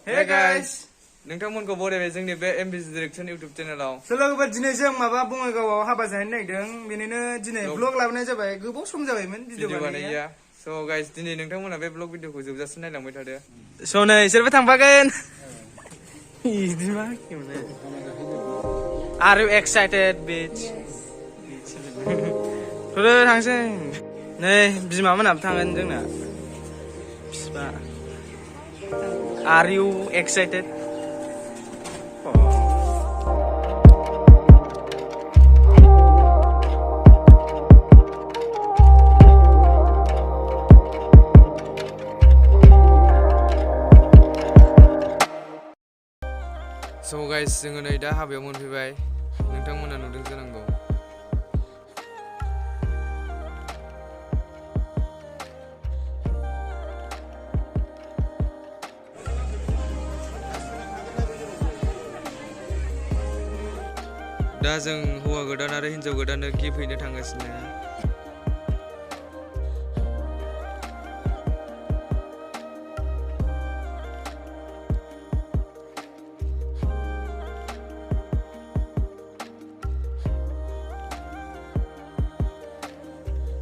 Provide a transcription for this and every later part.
Hey guys, नोंथांमोनखौ बरायबाय जोंनि बे MBC Direction YouTube चेनेलाव। सोलोगोफोर दिनै जों माबा बङाइगावआव हाबा जाहैनो नागिरदों बेनिनो दिनै ब्लग लाबोनाय जाबाय गोबाव सम जाबायमोन भिडिअ बानायैया। So guys, दिनै नोंथांमोना बे ब्लग भिडिअखौ जोबजासिम नायलांबाय थादो। So नै इसोरबो थांफागोन। इदि मा केमने? Are you excited bitch? थुदो थांसै। नै बिमा मोनाबो थांगोन जोंना। बिफा Are you excited? So guys, जोङो नै दा हाबायाव मोनफैबाय। नोंथांमोना नुदों जानांगौ। दा जों हौवा गोदान आरो हिन्जाव गोदाननो गिफ्ट हैनो थांगासिनो।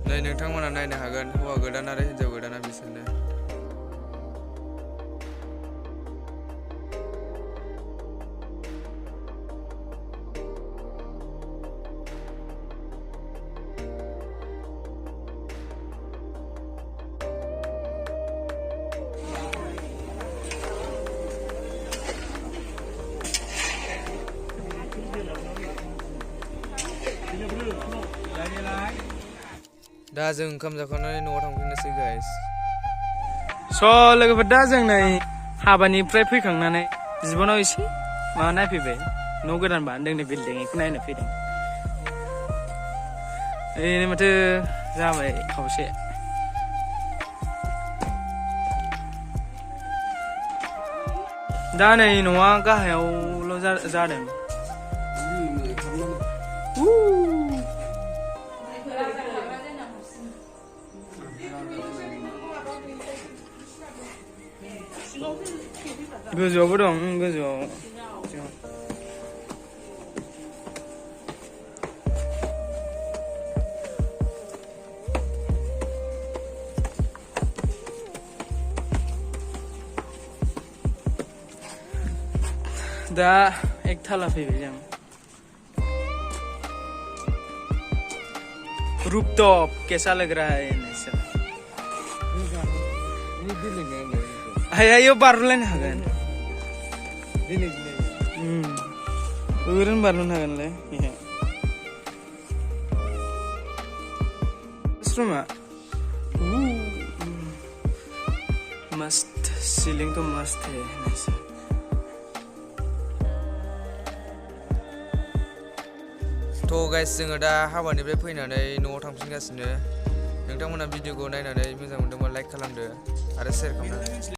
नै नोंथांमोना नायनो हागोन हौवा गोदान आरो हिन्जाव गोदाना बिसोरनो। दा जों ओंखाम जाखांनानै न'आव थांफिननोसै गाइस। स' लोगोफोर दा जों नै हाबानिफ्राय फैखांनानै जिबनाव एसे माबा नायफैबाय न' गोदान बानायदों बिल्डिं बेखौ नायनो फैदों। ओरैनो माथो जाबाय खावसे। दा नै न'आ गाहायावल' जादों। गोजौआवबो दं गोजौआव। दा एक थाला फैबाय जों। रूफटॉप कैसा लग रहा है हायो बारलायनो हागोन। ओरैनो बारलायनो हागोनलै बेहाय। रूमा मस्त सीलिंग तो मस्त है। थ' गाइस जोङो दा हाबानिफ्राय फैनानै न'आव थांफिनगासिनो। नोंथांमोना भिडिअखौ नायनानै मोजां मोनदोंबा लाइक खालामदो आरो शेयार खालामदो।